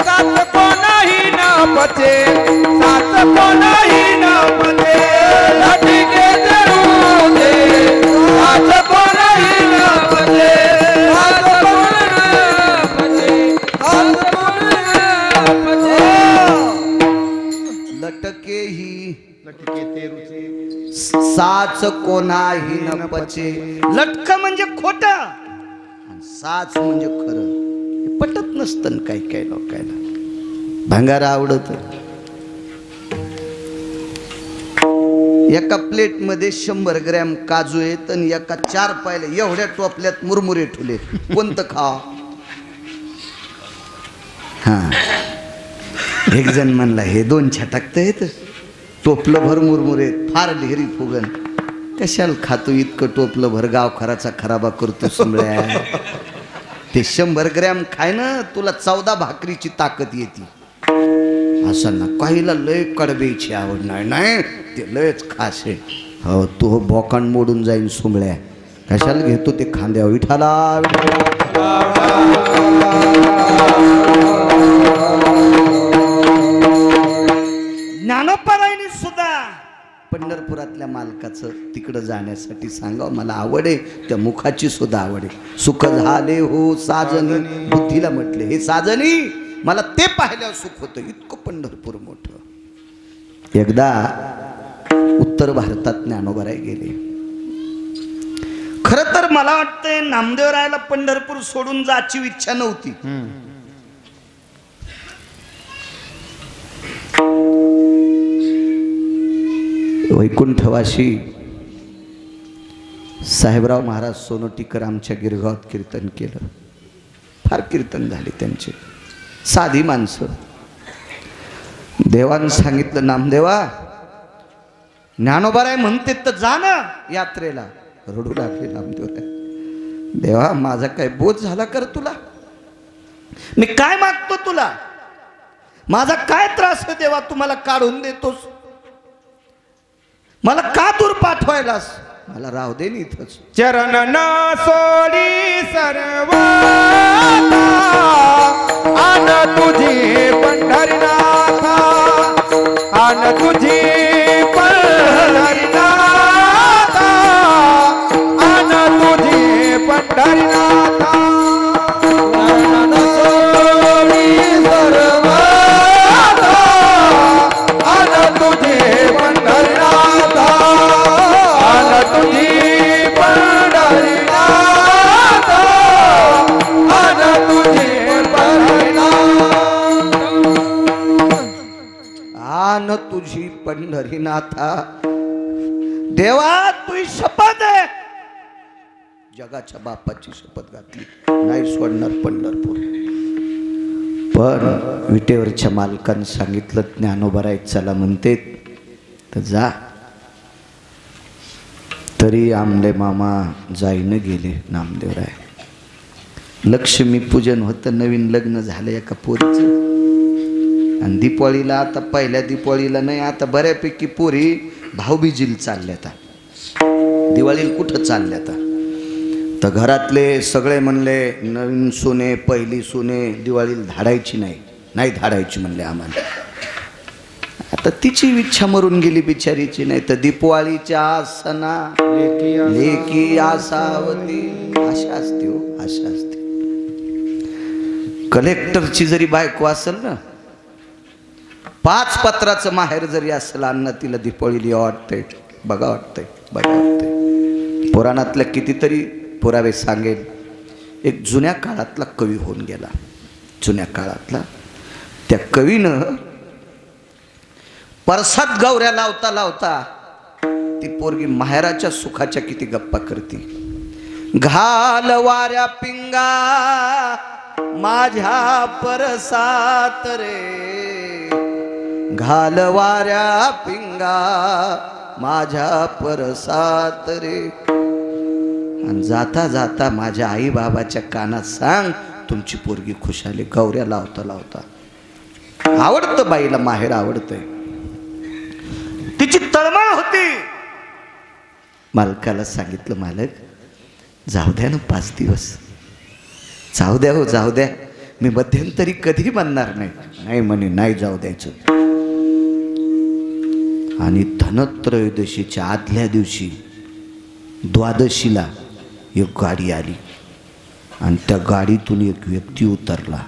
सात को नाही ना पचे सात को नाही ना पचे लटके तेरूचे सात को नाही ना पचे सात को नाही पचे सात को नाही पचे लटके ही लटके तेरूचे साच कोणाही न पचे. लटक म्हणजे खोट, साच म्हणजे खरं. हे पटत नसतं काही काही लोकांना. भंगार आवडत. एका प्लेट मध्ये 100 ग्रॅम काजू आहेत आणि एका 4 पायले एवढ्या टोपल्यात मुरमुरे ठुले. कोणतं खाव? हा, एक जण म्हणला हे 2 छटाकता येत, टोपलं भर मुरमुरे फार ढेरी फुगन. कशाला खातो इतकं टोपलं भर, गाव खराचा खराबा करतो सुंबळ्या. ते 100 ग्रॅम खाय ना तुला 14 भाकरीची ताकद येते. असं ना काहीला लय कडब्याची आवड नाही. नाही ते लयच खास आहे. हो तू हो बोकांड मोडून जाईन सुंबळ्या. कशाला घेतो ते खांद्या. विठाला ज्ञानोबारायांनी सुद्धा पंढरपुरातल्या मालकाचं तिकडं जाण्यासाठी सांगावं, मला आवड आहे, त्या मुखाची सुद्धा आवड आहे. सुख झाले हो साजनी, बुद्धीला म्हटले हे साजनी, मला ते पाहिल्यावर सुख होतं. इतकं पंढरपूर मोठं. एकदा उत्तर भारतात ज्ञानोबाराय गेले. खरं तर मला वाटतंय नामदेवरायाला पंढरपूर सोडून जायची इच्छा नव्हती. वैकुंठवासी साहेबराव महाराज सोनोटीकर आमच्या गिरगावात कीर्तन केलं. फार कीर्तन झाले त्यांचे. साधी माणसं. देवानं सांगितलं, नामदेवा ज्ञानोबाराय म्हणते तर जा ना यात्रेला. रडू लागले नामदेवराय. देवा माझा काय बोध झाला कर तुला? मी काय मागतो तुला? माझा काय त्रास आहे देवा, तुम्हाला काढून देतोस? मला का दूर पाठवायलास? मला राहू दे नी इथंच. चरण न सोडी सर्व आन तुझी पंढरीनाथा, आन तुझी पंढरीनाथा, आन तुझी पंढरीनाथा. चरण सोडी सर्व आन तुझी पंढरीनाथा, आन तुझी पंढरीनाथा, आन तुझी पंढरीनाथा, आन तुझी पंढरीनाथा. देवा तुझी शपथ आहे. जगाच्या बापाची शपथ घातली, नाही सोडणार पंढरपूर. पण विटेवरच्या मालकानं सांगितलं ज्ञानोबाराय चला म्हणते तर जा. तरी आमले मामा जाईन गेले नामदेवराय. लक्ष्मी पूजन होतं, नवीन लग्न झालं एका पोरीचं. आणि दिवाळीला, आता पहिल्या दिवाळीला नाही, आता बऱ्यापैकी पोरी भाऊबीजीला चालल्यात. दिवाळीला कुठं चालल्यात? तर घरातले सगळे म्हणले नवीन सोने पहिली सोने दिवाळीला धाडायची नाही धाडायची म्हणले आम्हाला. आता तिची इच्छा मरून गेली बिचारीची. नाही तर दिवाळीच्या सणा लेकी आसावती आशा असते हो, आशा असते. कलेक्टरची जरी बायको असेल ना, 5 पत्राचं माहेर जरी असेल, अन्न तिला दिवाळीला वाटतंय, बघा वाटतंय. पुराणातल्या कितीतरी पुरावे सांगेल. एक जुन्या काळातला कवी होऊन गेला. जुन्या काळातला त्या कवीनं परसात गौऱ्या लावता लावता ती पोरगी माहेराच्या सुखाच्या किती गप्पा करते. घाल वाऱ्या पिंगा माझ्या परसात रे, घाल वाऱ्या पिंगा माझ्या परसात रे. आणि जाता जाता माझ्या आई बाबाच्या कानात सांग तुमची पोरगी खुशाली. गौऱ्या लावता लावता. आवडतं बाईला माहेर, आवडतंय. तिची तळमळ होती. मालकाला सांगितलं, मालक जाऊ द्या ना 5 दिवस, जाऊ द्या हो, जाऊ द्या. मी मध्यंतरी कधी म्हणणार नाही म्हणे, नाही जाऊ द्यायचं. आणि धनत्रयोदशीच्या आदल्या दिवशी द्वादशीला एक गाडी आली आणि त्या गाडीतून एक व्यक्ती उतरला.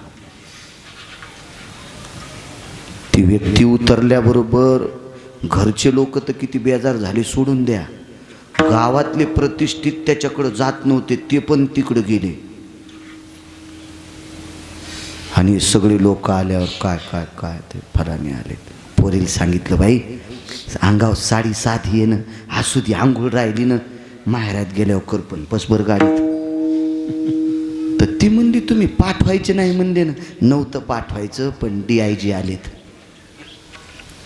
ती व्यक्ती उतरल्याबरोबर घरचे लोक तर किती बेजार झाले, सोडून द्या. गावातले प्रतिष्ठित त्याच्याकडे जात नव्हते, ते पण तिकडे गेले. आणि सगळे लोक आल्यावर काय काय काय ते फलाने आले. पोरीला सांगितलं, बाई अंगावर साडी साधी आहे ना, असू ती आंघोळ राहिली ना, माहेरात गेल्यावर कर पण बस बरं गाडीत. तर ती म्हणली तुम्ही पाठवायचे नाही म्हणले ना. नव्हतं पाठवायचं, पण DIG आलेत.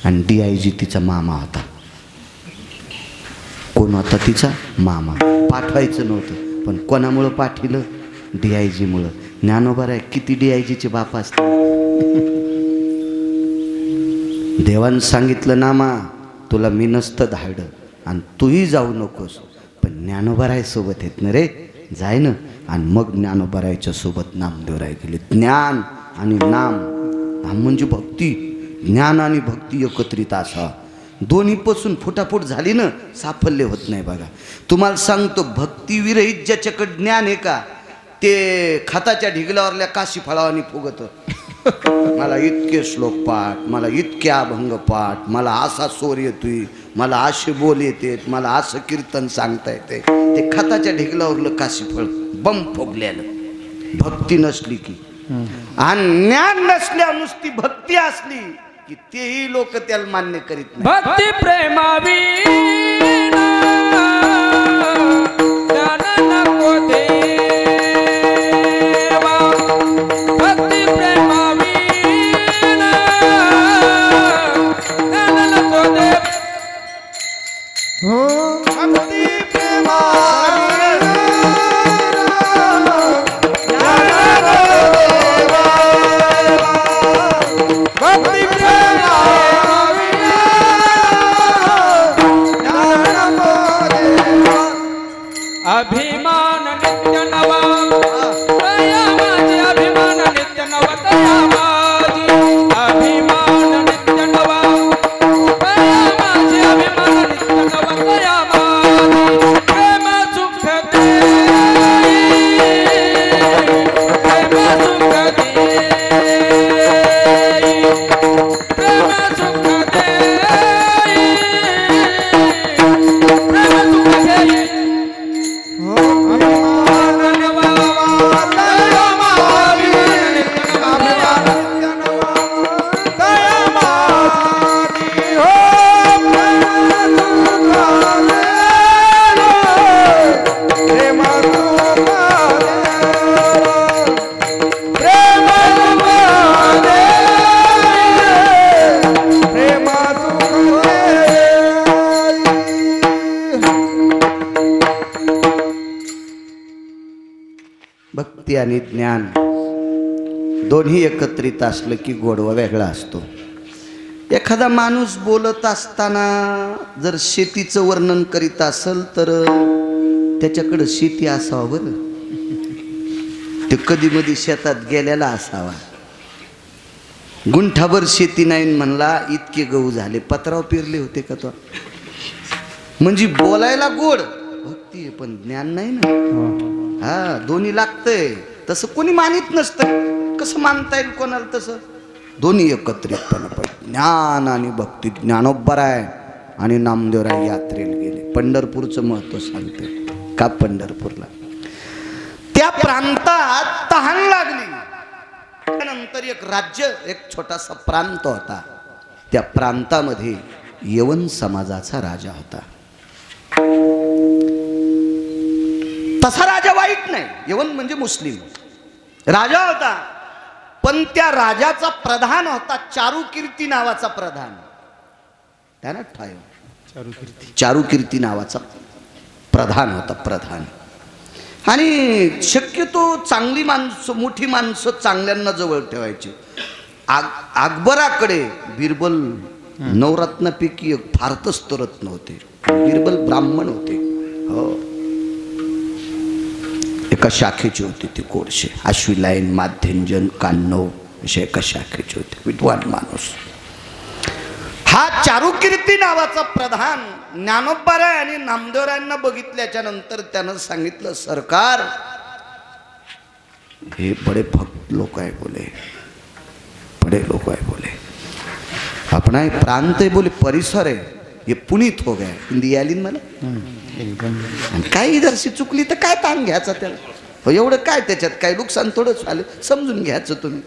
आणि DIG तिचा मामा होता. कोण होता? तिचा मामा. पाठवायचं नव्हतं, पण कोणामुळं पाठवलं? DIGमुळं. ज्ञानोबाराय किती DIGचे बाप असतात. देवानं सांगितलं, नामा तुला मी नसतं धाडं आणि तूही जाऊ नकोस, पण ज्ञानोबाराय सोबत येत ना रे, जाय ना. आणि मग ज्ञानोबारायच्या सोबत नामदेवराय गेले. ज्ञान आणि नाम म्हणजे भक्ती. ज्ञान आणि भक्ती एकत्रित असा. दोन्ही पासून फुटाफूट झाली ना साफल्य होत नाही बघा. तुम्हाला सांगतो भक्तिविरहित ज्याच्याकडे ज्ञान आहे का ते खताच्या ढिगल्यावरल्या काशी फळावानी फुगत. मला इतके श्लोक पाठ, मला इतके अभंग पाठ, मला असा स्वर येतोय, मला असे बोल येतात, मला असं कीर्तन सांगता येते. ते खताच्या ढिगल्यावरलं काशी फळ बम फुगलेलं. भक्ती नसली की आणि ज्ञान नसल्या नुसती भक्ती असली की तेही लोक त्याला मान्य करीत नाही. भक्ती प्रेमावी भक्ती प्रेमावी अभिमान नित्य नवा दया माझी अभिमान नित्य नवा दया माझी अभिमान नित्य नवा दया माझी अभिमान नित्य नवा दया माझी प्रेम सुख दे प्रेम सुख दे प्रेम सुख दे प्रेम सुख दे भक्ती आणि ज्ञान दोन्ही एकत्रित असलं की गोडवा वेगळा असतो. एखादा माणूस बोलत असताना जर शेतीचं वर्णन करीत असेल तर त्याच्याकडं शेती असावं बरं. ते कधी मधी शेतात गेलेला असावा. गुंठाभर शेती नाही म्हणला इतके गहू झाले, पत्राव पेरले होते का तो. म्हणजे बोलायला गोड भक्ती आहे पण ज्ञान नाही ना. हा दोन्ही लागतंय. तसं कोणी मानित नसतं. कसं मानता येईल कोणाला तसं. दोन्ही एकत्रितपणे पाहिजे. ज्ञान आणि भक्ती. ज्ञानोबराय आणि नामदेवराय यात्रेला गेले. पंढरपूरचं महत्व सांगते का. पंढरपूरला त्या प्रांतात तहान लागली. त्यानंतर एक राज्य, एक छोटासा प्रांत होता. त्या प्रांतामध्ये यवन समाजाचा राजा होता. तसा राजा वाईट नाही. यवन म्हणजे मुस्लिम राजा होता. पण त्या राजाचा प्रधान होता चारुकीर्ती नावाचा प्रधान. त्यानं चारुकीर्ती नावाचा प्रधान होता. प्रधान आणि शक्यतो चांगली माणसं, मोठी माणसं चांगल्यांना जवळ ठेवायची. अकबराकडे बिरबल नवरत्नापैकी एक फारतच तरत्न होते. बिरबल ब्राह्मण होते. हो एका शाखेची होती ती कोडशे. अश्विलायन, माध्यंजन, कान्नव अशा एका शाखेची होती. विद्वान माणूस. हा चारुकीर्ती नावाचा प्रधान ज्ञानोबराय आणि नामदेवरायांना बघितल्याच्या नंतर त्यानं सांगितलं सरकार हे बड़े भक्त लोग आहे बोले, बड़े लोग आहे बोले. अपना एक प्रांत है बोले, परिसर है, ये पुनीत हो गया. हिंदी आली मला. काय इधरशी चुकली तर काय ताण घ्यायचा त्याला. हो एवढं काय त्याच्यात काय नुकसान थोडंच झालं, समजून घ्यायचं तुम्ही.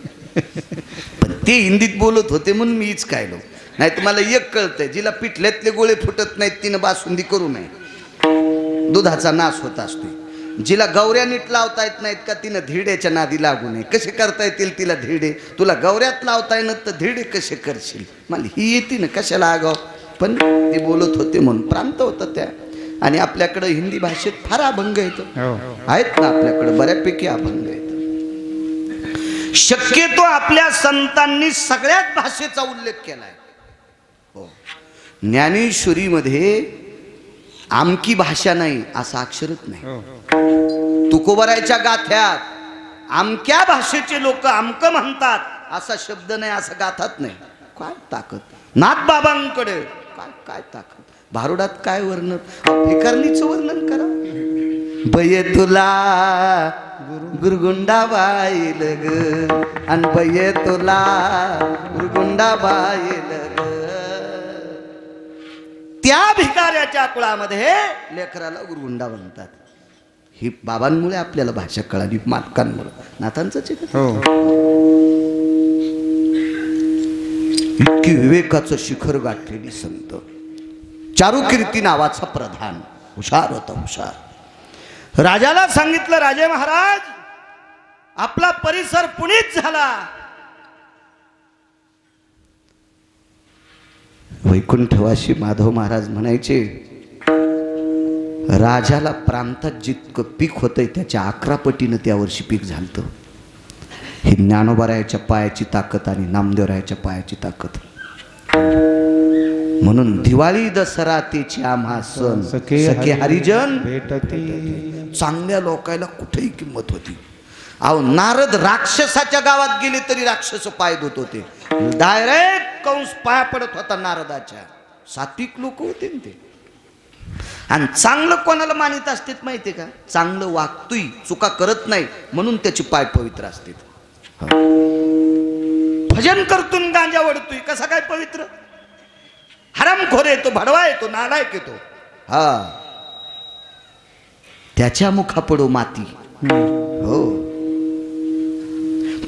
पण ते हिंदीत बोलत होते म्हणून मीच काय लो. नाही तर मला एक कळतंय, जिला पिठल्यातले गोळे फुटत नाहीत तिनं बासुंदी करू नये. दुधाचा नाश होत असतो. जिला गौऱ्या नीट लावता येत नाहीत का तिनं धिरड्याच्या नादी लागू नये. कसे करता येतील तिला धिरडे. तुला गौऱ्यात लावता येणं तर धिरडे कसे करशील. मला ही येते ना कशाला आगाव. पण ते बोलत होते म्हणून प्रांत होतं त्या. आणि आपल्याकडं हिंदी भाषेत फार अभंग आहेत ना. आपल्याकडं बऱ्यापैकी अभंग आहेत. शक्यतो आपल्या संतांनी सगळ्याच भाषेचा उल्लेख केलाय. हो ज्ञानेश्वरीमध्ये आमकी भाषा नाही असं अक्षरच नाही. तुकोबरायच्या गाथ्यात आमक्या भाषेचे लोक आमक म्हणतात असा शब्द नाही, असं गाथात नाही. काय ताकद. नाथबाबांकडे काय ताकद, भारुडात काय वर्णन, भिकारणीचं वर्णन करा. बये तुला गुरगुंडाबाईल ग, आणि बये तुला गुरगुंडाबाईल ग. त्या भिकाऱ्याच्या कुळामध्ये लेकराला गुरगुंडा म्हणतात. ही बाबांमुळे आपल्याला भाषा कळाली, मालकांमुळे. नाथांचंच आहे. इतकी विवेकाचं शिखर गाठलेली संत, चारुकीर्ती नावाचा प्रधान, हुशार होता हुशार. राजाला सांगितलं, राजे महाराज आपला परिसर पुनीत झाला. वैकुंठवासी माधव महाराज म्हणायचे, राजाला प्रांतात जितकं पीक होतंय त्याच्या 11 पटीनं त्या वर्षी पीक झालतं. ही ज्ञानोबारायाच्या पायाची ताकद आणि नामदेवरायाच्या पायाची ताकद. म्हणून दिवाळी दसरा तेची आम्हा सण, सखे हरिजन भेटते. चांगल्या लोकायला कुठेही किंमत होती. अहो नारद राक्षसाच्या गावात गेले तरी राक्षस पाय धुत होते. डायरेक्ट कंस पाया पडत होता नारदाच्या. सात्विक लोक होते ते. आणि चांगलं कोणाला मानित असतात माहितीये का? चांगलं वागतोय, चुका करत नाही म्हणून त्याचे पाय पवित्र असतात. भजन करतून गांजा वडतोय, कसा काय पवित्र? हरामखोर येतो, भडवा येतो, नालायक येतो, हा त्याच्या मुखा पडो माती. हो,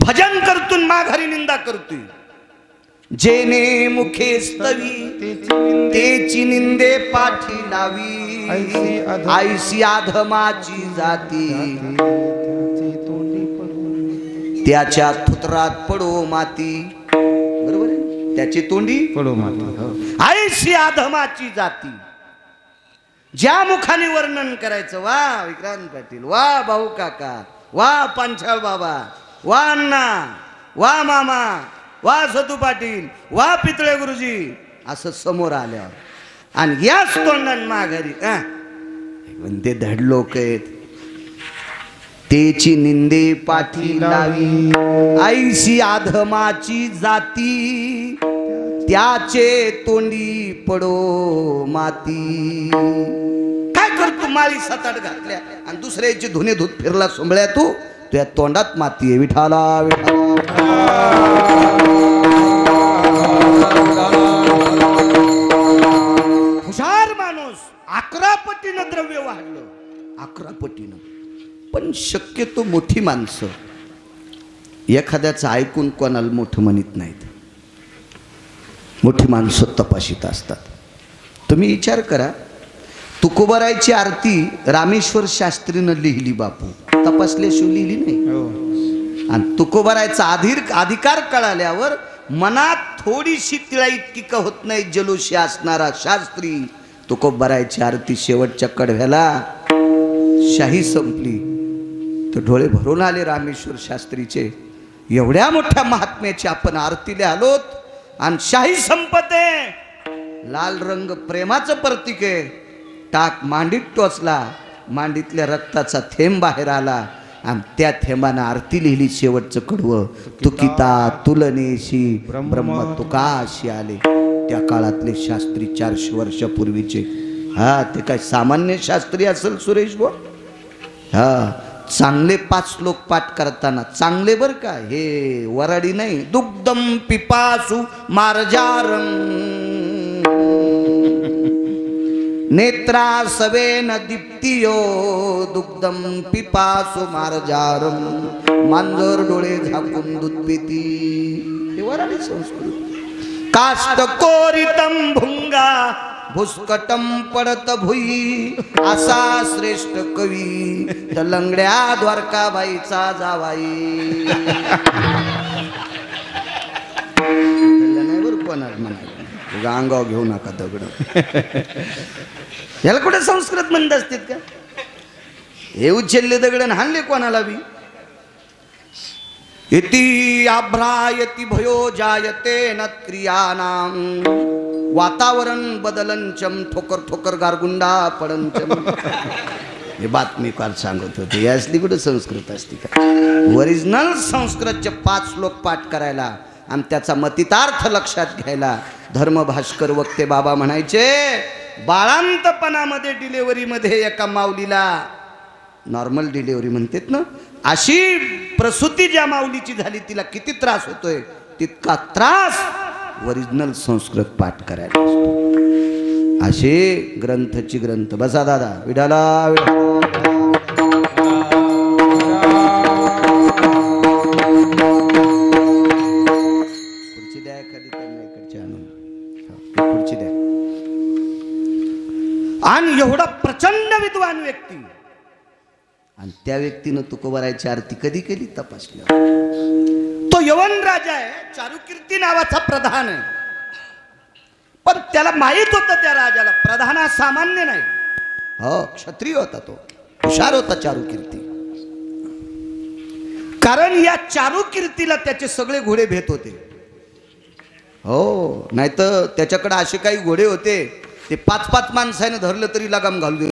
भजन करतून माघारी निंदा करतोय. जेने मुखे स्तवी तेची निंदे पाठी लावी. आईसी आधमाची जाती त्याच्या थुतरात पडो माती. बरोबर आहे, त्याची तोंडी पडो माती. आईशी आधमाची जाती. ज्या मुखाने वर्णन करायचं, वा विक्रांत पाटील, वा भाऊ काका, वा पांचाळ बाबा, वा अण्णा, वा मामा, वा सतू पाटील, वा पितळे गुरुजी, असं समोर आल्यावर आणि याच तोंडान माघारी ते धड लोक आहेत. तेची निंदे पाठी लावी. आईशी आधमाची जाती त्याचे तोंडी पडो माती. काय करतो? माळी 7-8 घातल्या आणि दुसऱ्याचे धुणे धुत फिरला सोंबळ्या तू, तुझ्या तोंडात माती आहे. विठाला हुशार माणूस. 11 पटीनं द्रव्य वाढलं, 11 पटीनं. पण शक्यतो मोठी माणसं एखाद्याचं ऐकून कोणाला मोठं म्हणत नाहीत. मोठी माणसं तपाशित असतात. तुम्ही विचार करा, तुकोबारायची आरती रामेश्वर शास्त्रीनं लिहिली, बापू तपासल्याशिवाय लिहिली नाही. आणि तुकोबारायचा अधिकार कळाल्यावर मनात थोडीशी तिळा इतकी का होत नाही जलोशी असणारा शास्त्री तुकोबारायची आरती शेवटच्या कडव्याला शाही संपली तर डोळे भरून आले रामेश्वर शास्त्रीचे. एवढ्या मोठ्या महात्म्याची आपण आरतीला आलोत आणि शाही संपते. लाल रंग प्रेमाचं प्रतीक आहे. टाक मांडीत टोचला, मांडीतल्या रक्ताचा थेंब बाहेर आला आणि त्या थेंबानं आरती लिहिली. शेवटचं कडवं, तुकिता तुलनेशी ब्रह्म तुकाशी आले. त्या काळातले शास्त्री 400 वर्षापूर्वीचे. हा, ते काय सामान्य शास्त्री असेल सुरेश भाऊ? हा, चांगले 5 श्लोक पाठ करताना चांगले बर का, हे वराडी नाही. दुग्धम पिपासु मार्जारं नेत्रा सवेन दीप्तियो. दुग्धम पिपासु मार्जारं, मांजर डोळे झाकून दूध पिती. हे वराडी संस्कृत. काष्टकोरितम भुंगा भुस्कटम पडत भुई. असा श्रेष्ठ कवी तलंगड्या द्वारकाबाईचा जावाई. नाही बरं कोणाला म्हणाल, अंगाव घेऊ नका दगड. याला कुठे संस्कृत म्हणत असतात का? हे उचलले दगड हाणले कोणाला बी. इति आभ्रायति भयो जायते न क्रियानाम. वातावरण बदलंचम, ठोकर ठोकर गारगुंडा पडंचम. हे बातमीकार सांगत होते. यासली कुठे संस्कृत असते का? ओरिजिनल संस्कृतचे 5 श्लोक पाठ करायला आणि त्याचा मतितार्थ लक्षात घ्यायला धर्म भास्कर वक्ते बाबा म्हणायचे, बाळांतपणामध्ये डिलेव्हरीमध्ये एका माऊलीला, नॉर्मल डिलेव्हरी म्हणतात ना, अशी प्रसूती ज्या माऊलीची झाली तिला किती त्रास होतोय, तितका त्रास ओरिजिनल संस्कृत पाठ करायला असतो. असे ग्रंथची ग्रंथ. बसा दादा. विडाला खुर्ची द्या एखादी त्यांना इकडची आणून. खुर्ची द्या. आणि एवढा प्रचंड विद्वान व्यक्ती, आणि त्या व्यक्तीनं तुकोबारायची आरती कधी केली तपासल्या. तो यवन राजा आहे, चारुकीर्ती नावाचा प्रधान आहे. पण त्याला माहित होतं त्या राजाला प्रधान हा सामान्य नाही, हो क्षत्रिय होता, तो हुशार होता चारुकीर्ती. कारण या चारुकीर्तीला त्याचे सगळे घोडे भेट होते. हो, नाहीतर त्याच्याकडे असे काही घोडे होते ते 5-5 माणसाने धरलं तरी लगाम घालू